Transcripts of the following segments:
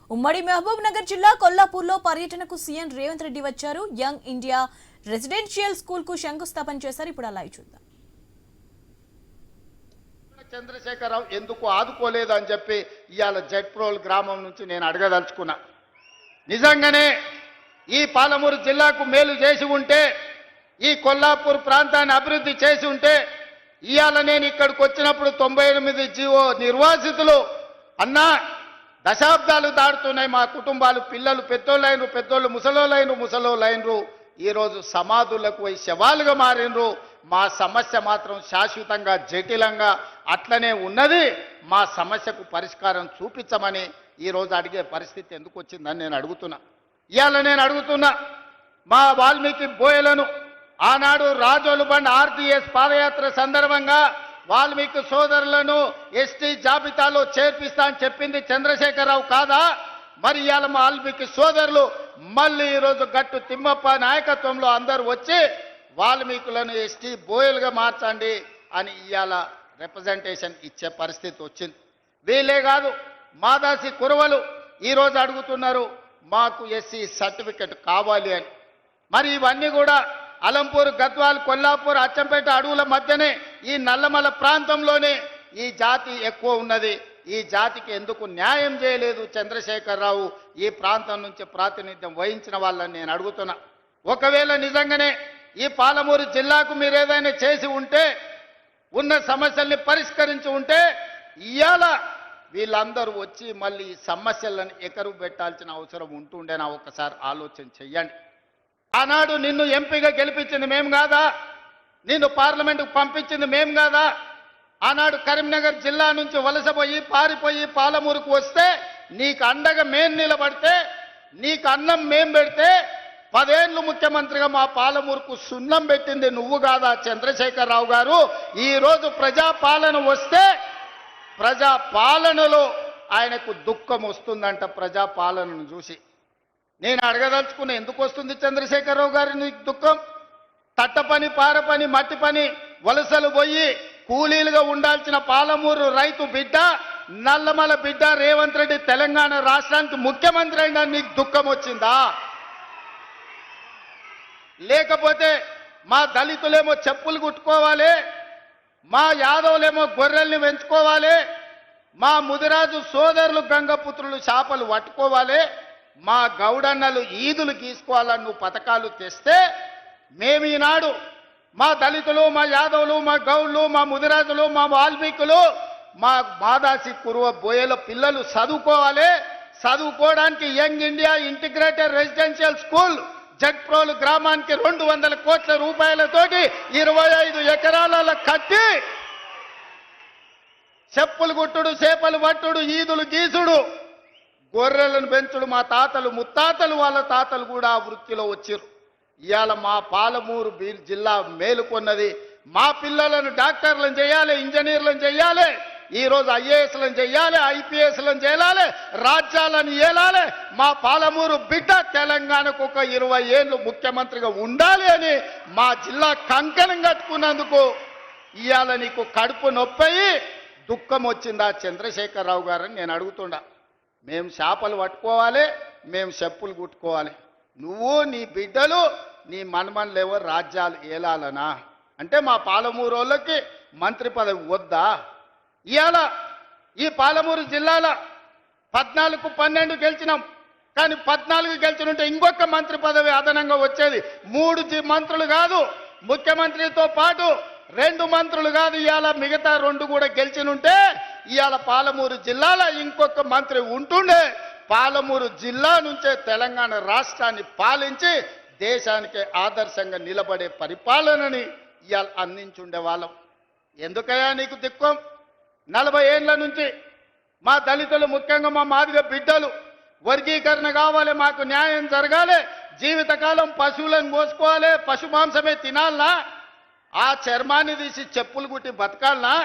ఉమ్మడి మహబూబ్ నగర్ జిల్లా కొల్లాపూర్లో పర్యటనకు సీఎం రేవంత్ రెడ్డి వచ్చారు. యంగ్ ఇండియా రెసిడెన్షియల్ స్కూల్ కు శంకుస్థాపన చేశారు. ఇప్పుడు అలా చూద్దాం. చంద్రశేఖరరావు ఎందుకు ఆదుకోలేదు అని చెప్పి ఇవాళ జడ్ప్రోల్ గ్రామం నుంచి నేను అడగదలుచుకున్నా. నిజంగానే ఈ పాలమూరు జిల్లాకు మేలు చేసి ఉంటే, ఈ కొల్లాపూర్ ప్రాంతాన్ని అభివృద్ధి చేసి ఉంటే, ఇవాళ నేను ఇక్కడికి వచ్చినప్పుడు 98 జీవో నిర్వాసితులు అన్నా దశాబ్దాలు దాడుతున్నాయి. మా కుటుంబాలు, పిల్లలు పెద్దోళ్ళైనరు, పెద్దోళ్ళు ముసలోళ్ళైనరు, ఈరోజు సమాధులకు పోయి శవాలుగా మారినరు. మా సమస్య మాత్రం శాశ్వతంగా జటిలంగా అట్లనే ఉన్నది. మా సమస్యకు పరిష్కారం చూపించమని ఈరోజు అడిగే పరిస్థితి ఎందుకు వచ్చిందని నేను అడుగుతున్నా. ఇవాళ నేను అడుగుతున్నా, మా వాల్మీకి బోయలను ఆనాడు రాజోలు బండ్ ఆర్టీఎస్ పాదయాత్ర సందర్భంగా వాల్మీకి సోదరులను ఎస్టీ జాబితాలో చేర్పిస్తా అని చెప్పింది చంద్రశేఖరరావు కాదా? మరి ఇవాళ మా వాల్మీకి సోదరులు మళ్ళీ ఈరోజు గట్టు తిమ్మప్ప నాయకత్వంలో అందరూ వచ్చి వాల్మీకులను ఎస్టీ బోయలుగా మార్చండి అని ఇవాళ రిప్రజెంటేషన్ ఇచ్చే పరిస్థితి వచ్చింది. వీళ్ళే కాదు, మాదాసి కురవలు ఈరోజు అడుగుతున్నారు మాకు ఎస్సీ సర్టిఫికెట్ కావాలి అని. మరి ఇవన్నీ కూడా అలంపూర్, గద్వాల్, కొల్లాపూర్, అచ్చంపేట అడవుల మధ్యనే ఈ నల్లమల ప్రాంతంలోనే ఈ జాతి ఎక్కువ ఉన్నది. ఈ జాతికి ఎందుకు న్యాయం చేయలేదు చంద్రశేఖరరావు? ఈ ప్రాంతం నుంచి ప్రాతినిధ్యం వహించిన వాళ్ళని నేను అడుగుతున్నా. ఒకవేళ నిజంగానే ఈ పాలమూరు జిల్లాకు మీరు ఏదైనా చేసి ఉంటే, ఉన్న సమస్యల్ని పరిష్కరించి ఉంటే, ఇవాళ వీళ్ళందరూ వచ్చి మళ్ళీ ఈ సమస్యలను ఎకరువు పెట్టాల్సిన అవసరం ఉంటుండేనా? ఒక్కసారి ఆలోచన చెయ్యండి. ఆనాడు నిన్ను ఎంపీగా గెలిపించింది మేం కాదా? నిన్ను పార్లమెంటుకు పంపించింది మేం కాదా? ఆనాడు కరీంనగర్ జిల్లా నుంచి వలసపోయి పారిపోయి పాలమూరుకు వస్తే నీకు అండగా మేం నిలబడితే, నీకు అన్నం మేం పెడితే 10 ఏళ్ళు ముఖ్యమంత్రిగా మా పాలమూరుకు సున్నం పెట్టింది నువ్వు కాదా చంద్రశేఖరరావు గారు? ఈరోజు ప్రజాపాలన వస్తే ప్రజాపాలనలో ఆయనకు దుఃఖం వస్తుందంట. ప్రజాపాలనను చూసి నేను అడగదలుచుకున్న, ఎందుకు వస్తుంది చంద్రశేఖరరావు గారి నీకు దుఃఖం? తట్ట పని, పార పని, మట్టి పని వలసలు పోయి కూలీలుగా ఉండాల్సిన పాలమూరు రైతు బిడ్డ, నల్లమల బిడ్డ రేవంత్ రెడ్డి తెలంగాణ రాష్ట్రానికి ముఖ్యమంత్రి అయినా నీకు దుఃఖం వచ్చిందా? లేకపోతే మా దళితులేమో చెప్పులు కుట్టుకోవాలి, మా యాదవులేమో గొర్రెల్ని పెంచుకోవాలి, మా ముదిరాజు సోదరులు గంగపుత్రులు చేపలు పట్టుకోవాలి, మా గౌడన్నలు ఈదులు గీసుకోవాలని నువ్వు పథకాలు తెస్తే, మేము ఈనాడు మా దళితులు, మా యాదవులు, మా గౌళ్ళు, మా ముదిరాజులు, మా వాల్మీకులు, మా మాదాసి కురువ బోయల పిల్లలు చదువుకోవాలి. చదువుకోవడానికి young India integrated residential school Jadprolu గ్రామానికి 200 కోట్ల రూపాయలతోటి 25 ఎకరాలలో కట్టి చెప్పులు గుట్టుడు, చేపలు పట్టుడు, ఈదులు గీసుడు, గొర్రెలను పెంచుడు మా తాతలు ముత్తాతలు వాళ్ళ తాతలు కూడా ఆ వృత్తిలో వచ్చారు. ఇవాళ మా పాలమూరు జిల్లా మేలుకొన్నది. మా పిల్లలను డాక్టర్లను చేయాలి, ఇంజనీర్లను చేయాలి, ఈరోజు ఐఏఎస్లను చేయాలి, ఐపీఎస్లను చేయాలి, రాజ్యాలను ఏలాలి. మా పాలమూరు బిడ్డ తెలంగాణకు ఒక 20 ఏళ్ళు ముఖ్యమంత్రిగా ఉండాలి అని మా జిల్లా కంకణం కట్టుకున్నందుకు ఇవాళ నీకు కడుపు నొప్పయి దుఃఖం వచ్చిందా చంద్రశేఖరరావు గారని నేను అడుగుతుండా. మేము చేపలు పట్టుకోవాలి, మేము చెప్పులు కుట్టుకోవాలి, నువ్వు నీ బిడ్డలు నీ మనమన్లేవో రాజ్యాలు ఏలాలనా? అంటే మా పాలమూరు వాళ్ళకి మంత్రి పదవి వద్దా? ఇవాళ ఈ పాలమూరు జిల్లాలో 14కు 12 గెలిచినాం, కానీ 14 గెలిచినుంటే ఇంకొక మంత్రి పదవి అదనంగా వచ్చేది. 3 మంత్రులు కాదు, ముఖ్యమంత్రితో పాటు 2 మంత్రులు కాదు, ఇవాళ మిగతా 2 కూడా గెలిచినుంటే ఇవాళ పాలమూరు జిల్లాలో ఇంకొక మంత్రి ఉంటుండే. పాలమూరు జిల్లా నుంచే తెలంగాణ రాష్ట్రాన్ని పాలించి దేశానికి ఆదర్శంగా నిలబడే పరిపాలనని ఇవాళ అందించుండే వాళ్ళం. ఎందుకయ్యా నీకు దిక్కం? 40 ఏళ్ల నుంచి మా దళితులు, ముఖ్యంగా మా మాదిగ బిడ్డలు వర్గీకరణ కావాలి, మాకు న్యాయం జరగాలి, జీవితకాలం పశువులను మోసుకోవాలి, పశు మాంసమే తినాలనా? ఆ చర్మాన్ని తీసి చెప్పులు కుట్టి బతకాలనా?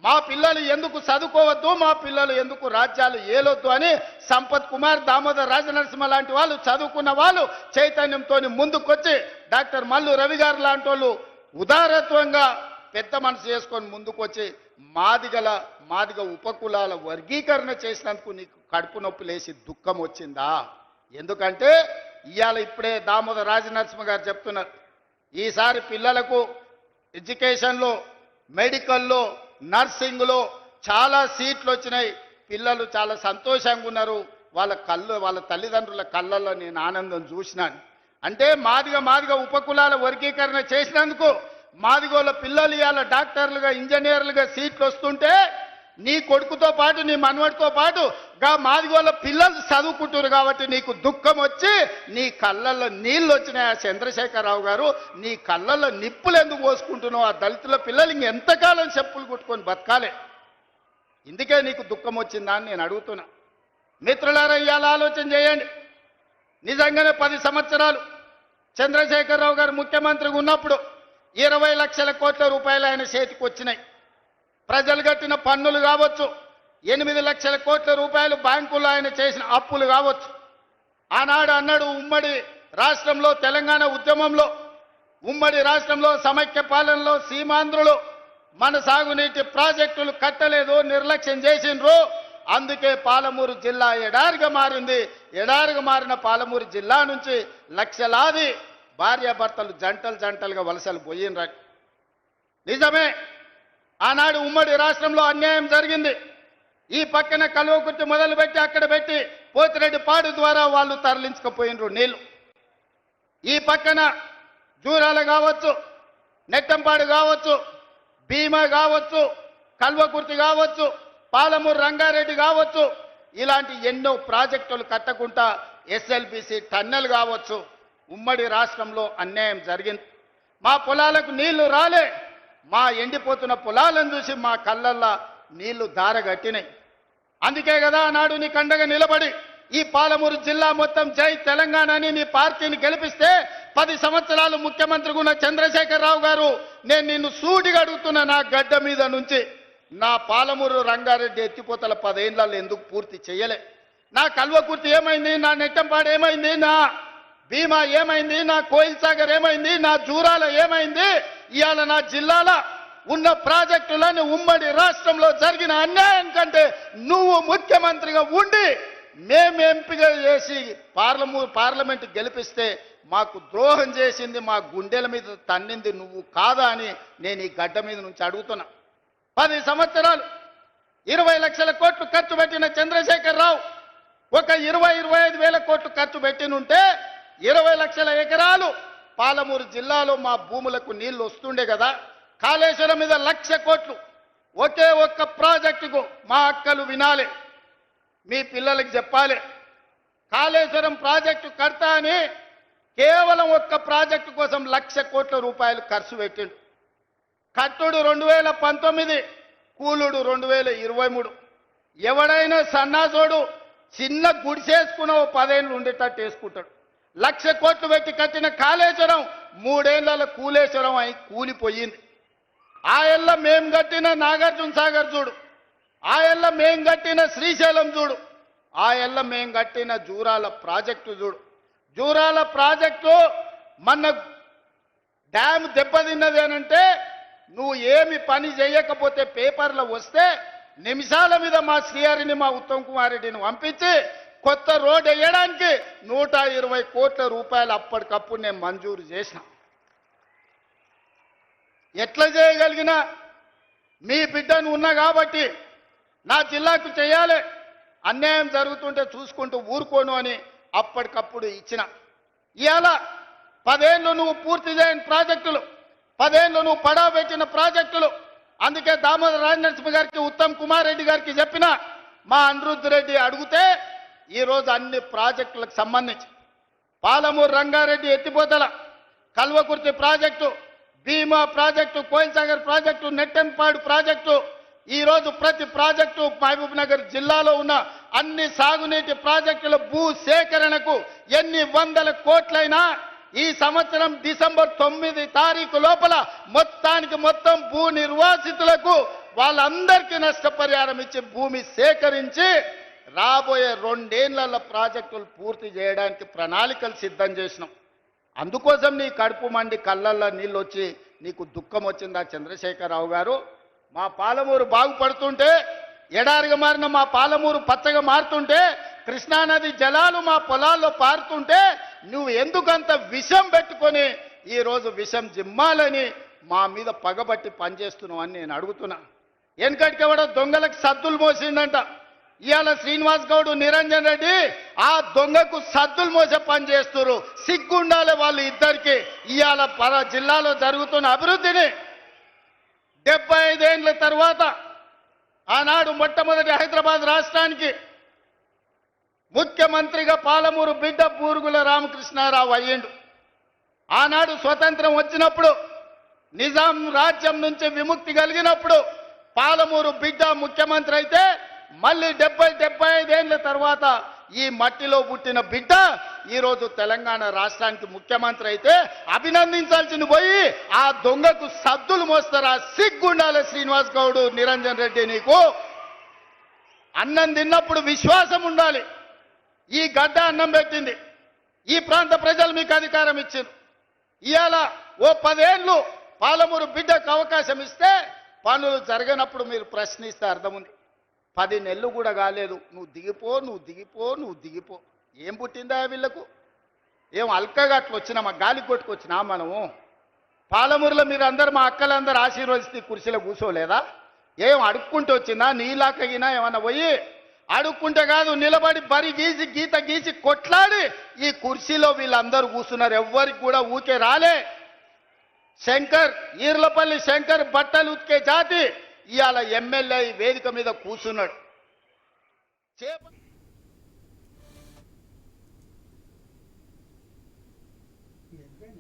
మా పిల్లలు ఎందుకు చదువుకోవద్దు, మా పిల్లలు ఎందుకు రాజ్యాలు ఏలొద్దు అని సంపత్ కుమార్, దామోదర్ రాజనరసింహ లాంటి వాళ్ళు, చదువుకున్న వాళ్ళు చైతన్యంతో ముందుకొచ్చి డాక్టర్ మల్లు రవి గారు లాంటి వాళ్ళు ఉదారత్వంగా పెద్ద మనసు చేసుకొని ముందుకు వచ్చి మాదిగ ఉపకులాల వర్గీకరణ చేసినందుకు నీకు కడుపు నొప్పి లేసి దుఃఖం వచ్చిందా? ఎందుకంటే ఇవాళ ఇప్పుడే దామోదర రాజనరసింహ గారు చెప్తున్నారు, ఈసారి పిల్లలకు ఎడ్యుకేషన్లో, మెడికల్లో, నర్సింగ్లో చాలా సీట్లు వచ్చినాయి. పిల్లలు చాలా సంతోషంగా ఉన్నారు. వాళ్ళ తల్లిదండ్రుల కళ్ళల్లో నేను ఆనందం చూసినాను. అంటే మాదిగ ఉపకులాల వర్గీకరణ చేసినందుకు మాదిగోళ్ళ పిల్లలు ఇవాళ డాక్టర్లుగా, ఇంజనీర్లుగా సీట్లు వస్తుంటే నీ కొడుకుతో పాటు, నీ మనవడితో పాటు మాదిగోళ్ళ పిల్లలు చదువుకుంటున్నారు కాబట్టి నీకు దుఃఖం వచ్చి నీ కళ్ళల్లో నీళ్ళు వచ్చినాయి. ఆ చంద్రశేఖరరావు గారు, నీ కళ్ళల్లో నిప్పులు ఎందుకు పోసుకుంటున్నావు? ఆ దళితుల పిల్లలు ఇంకెంతకాలం చెప్పులు కుట్టుకొని బతకాలి? ఇందుకే నీకు దుఃఖం వచ్చిందా అని నేను అడుగుతున్నా. మిత్రులారా, ఇవాళ ఆలోచన చేయండి. నిజంగానే 10 సంవత్సరాలు చంద్రశేఖరరావు గారు ముఖ్యమంత్రిగా ఉన్నప్పుడు 20 లక్షల కోట్ల రూపాయలు ఆయన చేతికి వచ్చినాయి. ప్రజలు కట్టిన పన్నులు కావచ్చు, 8 లక్షల కోట్ల రూపాయలు బ్యాంకుల్లో ఆయన చేసిన అప్పులు కావచ్చు. ఆనాడు అన్నాడు, ఉమ్మడి రాష్ట్రంలో, తెలంగాణ ఉద్యమంలో, ఉమ్మడి రాష్ట్రంలో సమైక్య పాలనలో సీమాంధ్రులు మన సాగునీటి ప్రాజెక్టులు కట్టలేదు, నిర్లక్ష్యం చేసిండ్రు. అందుకే పాలమూరు జిల్లా ఎడారిగా మారింది. ఎడారిగా మారిన పాలమూరు జిల్లా నుంచి లక్షలాది భార్యాభర్తలు జంటలుగా వలసలు పోయినరా. నిజమే, ఆనాడు ఉమ్మడి రాష్ట్రంలో అన్యాయం జరిగింది. ఈ పక్కన కల్వకుర్తి మొదలుపెట్టి అక్కడ పెట్టి పోతిరెడ్డిపాడు ద్వారా వాళ్ళు తరలించకపోయినరు నీళ్లు. ఈ పక్కన జూరాల కావచ్చు, నెట్టంపాడు కావచ్చు, భీమా కావచ్చు, కల్వకుర్తి కావచ్చు, పాలమూరు రంగారెడ్డి కావచ్చు, ఇలాంటి ఎన్నో ప్రాజెక్టులు కట్టకుండా ఎస్ఎల్బిసి టన్నెల్ కావచ్చు, ఉమ్మడి రాష్ట్రంలో అన్యాయం జరిగింది. మా పొలాలకు నీళ్లు రాలే. మా ఎండిపోతున్న పొలాలను చూసి మా కళ్ళల్లో నీళ్లు దారగట్టినాయి. అందుకే కదా నాడు నీ కండగా నిలబడి ఈ పాలమూరు జిల్లా మొత్తం జై తెలంగాణ అని నీ పార్టీని గెలిపిస్తే 10 సంవత్సరాలు ముఖ్యమంత్రిగా ఉన్న చంద్రశేఖరరావు గారు, నేను నిన్ను సూటిగా అడుగుతున్నా, నా గడ్డ మీద నుంచి నా పాలమూరు రంగారెడ్డి ఎత్తిపోతల 10 ఏళ్లలో ఎందుకు పూర్తి చేయలే? నా కల్వకుర్తి ఏమైంది? నా నెట్టంపాడు ఏమైంది? నా భీమా ఏమైంది? నా కోయిల్ సాగర్ ఏమైంది? నా జూరాల ఏమైంది? ఇవాళ నా జిల్లాలో ఉన్న ప్రాజెక్టులను ఉమ్మడి రాష్ట్రంలో జరిగిన అన్యాయం కంటే నువ్వు ముఖ్యమంత్రిగా ఉండి మేము ఎంపిక చేసి పార్లమెంట్ గెలిపిస్తే మాకు ద్రోహం చేసింది, మా గుండెల మీద తన్నింది నువ్వు కాదా అని నేను ఈ గడ్డ మీద నుంచి అడుగుతున్నా. 10 సంవత్సరాలు 20 లక్షల కోట్లు ఖర్చు పెట్టిన చంద్రశేఖరరావు ఒక 20-25 వేల కోట్లు ఖర్చు పెట్టినుంటే 20 లక్షల ఎకరాలు పాలమూరు జిల్లాలో మా భూములకు నీళ్లు వస్తుండే కదా. కాళేశ్వరం మీద 1,00,000 కోట్లు ఒకే ఒక్క ప్రాజెక్టుకు మా అక్కలు వినాలి, మీ పిల్లలకు చెప్పాలి. కాళేశ్వరం ప్రాజెక్టు కడతా అని కేవలం ఒక్క ప్రాజెక్టు కోసం 1,00,000 కోట్ల రూపాయలు ఖర్చు పెట్టిండు. కట్టుడు 2019, కూలుడు 2023. ఎవడైనా సన్నాసోడు చిన్న గుడిసేసుకున్న 10 ఏళ్ళు ఉండేటట్టు వేసుకుంటాడు. 1,00,000 కోట్లు పెట్టి కట్టిన కాళేశ్వరం 3 ఏళ్లలో కూలేశ్వరం అయి కూలిపోయింది. ఆ ఏళ్ళ మేం కట్టిన నాగార్జున సాగర్ చూడు, ఆ ఏళ్ళ మేం కట్టిన శ్రీశైలం చూడు, ఆ ఏళ్ళ మేం కట్టిన జూరాల ప్రాజెక్టు చూడు. జూరాల ప్రాజెక్టు మన డ్యామ్ దెబ్బతిన్నది అనంటే నువ్వు ఏమి పని చేయకపోతే పేపర్లో వస్తే నిమిషాల మీద మా శ్రీహరిని, మా ఉత్తమ్ కుమార్ రెడ్డిని పంపించి కొత్త రోడ్ వేయడానికి 120 కోట్ల రూపాయలు అప్పటికప్పుడు నేను మంజూరు చేసిన. ఎట్లా చేయగలిగినా మీ బిడ్డను ఉన్నా కాబట్టి నా జిల్లాకు చేయాలి, అన్యాయం జరుగుతుంటే చూసుకుంటూ ఊరుకోను అని అప్పటికప్పుడు ఇచ్చిన. ఇవాళ 10 ఏళ్ళు నువ్వు పూర్తి చేయని ప్రాజెక్టులు, 10 ఏళ్ళు నువ్వు పడా పెట్టిన ప్రాజెక్టులు. అందుకే దామోదర రాజనరసింహ గారికి, ఉత్తమ్ కుమార్ రెడ్డి గారికి చెప్పిన, మా అనిరుద్ధ్ రెడ్డి అడిగితే ఈరోజు అన్ని ప్రాజెక్టులకు సంబంధించి పాలమూరు రంగారెడ్డి ఎత్తిపోతల, Kalwakurthy project, Bhima project, Koil Sagar project, Nettempadu project, ఈరోజు ప్రతి ప్రాజెక్టు మహబూబ్ నగర్ జిల్లాలో ఉన్న అన్ని సాగునీటి ప్రాజెక్టుల భూ సేకరణకు ఎన్ని వందల కోట్లైనా ఈ సంవత్సరం డిసెంబర్ 9 తారీఖు లోపల మొత్తం భూ నిర్వాసితులకు వాళ్ళందరికీ నష్టపరిహారం ఇచ్చి భూమి సేకరించి రాబోయే 2 ఏళ్ల ప్రాజెక్టులు పూర్తి చేయడానికి ప్రణాళికలు సిద్ధం చేసినాం. అందుకోసం నీ కడుపు మండి కళ్ళల్లో నీళ్ళు వచ్చి నీకు దుఃఖం వచ్చిందా చంద్రశేఖరరావు గారు? మా పాలమూరు బాగుపడుతుంటే, ఎడారిగా మారిన మా పాలమూరు పచ్చగా మారుతుంటే, కృష్ణానది జలాలు మా పొలాల్లో పారుతుంటే నువ్వు ఎందుకంత విషం పెట్టుకొని ఈరోజు విషం జిమ్మాలని మా మీద పగబట్టి పనిచేస్తున్నావు అని నేను అడుగుతున్నా. వెనకటికెవడో దొంగలకు సద్దులు మోసిందంట. ఇవాళ శ్రీనివాస్ గౌడ్, నిరంజన్ రెడ్డి ఆ దొంగకు సద్దులు మోసే పని చేస్తున్నారు. సిగ్గుండాలి వాళ్ళు ఇద్దరికి. ఇవాళ జిల్లాలో జరుగుతున్న అభివృద్ధిని 75 ఏళ్ల తర్వాత ఆనాడు మొట్టమొదటి హైదరాబాద్ రాష్ట్రానికి ముఖ్యమంత్రిగా పాలమూరు బిడ్డ బూరుగుల రామకృష్ణారావు అయ్యిండు. ఆనాడు స్వతంత్రం వచ్చినప్పుడు, నిజాం రాజ్యం నుంచి విముక్తి కలిగినప్పుడు పాలమూరు బిడ్డ ముఖ్యమంత్రి అయితే, మళ్ళీ 75 ఏళ్ల తర్వాత ఈ మట్టిలో పుట్టిన బిడ్డ ఈరోజు తెలంగాణ రాష్ట్రానికి ముఖ్యమంత్రి అయితే అభినందించాల్సింది పోయి ఆ దొంగకు సద్దులు మోస్తారా? సిగ్గుండాలి శ్రీనివాస్ గౌడ్, నిరంజన్ రెడ్డి. నీకు అన్నం తిన్నప్పుడు విశ్వాసం ఉండాలి. ఈ గడ్డ అన్నం పెట్టింది, ఈ ప్రాంత ప్రజలు మీకు అధికారం ఇచ్చింది. ఇవాళ ఓ 10 ఏళ్ళు పాలమూరు బిడ్డకు అవకాశం ఇస్తే పనులు జరగనప్పుడు మీరు ప్రశ్నిస్తే అర్థం ఉంది. 10 నెలలు కూడా కాలేదు, నువ్వు దిగిపో, నువ్వు దిగిపో, నువ్వు దిగిపో. ఏం పుట్టిందా వీళ్ళకు? ఏం అల్కగా అట్లా వచ్చినామా? గాలి కొట్టుకొచ్చినా మనము? పాలమూరులో మీరు అందరు, మా అక్కలందరూ ఆశీర్వదిస్తే కుర్చీలో కూర్చోలేదా? ఏం అడుక్కుంటూ వచ్చిందా? నీలాకగినా ఏమన్నా పోయి అడుక్కుంటే కాదు, నిలబడి బరి గీసి గీత గీసి కొట్లాడి ఈ కుర్చీలో వీళ్ళందరూ కూర్చున్నారు. ఎవ్వరికి కూడా ఊకే రాలే. శంకర్, ఈర్లపల్లి శంకర్ బట్టలు ఉతికే జాతి ఇవాళ ఎమ్మెల్యే వేదిక మీద కూర్చున్నాడు.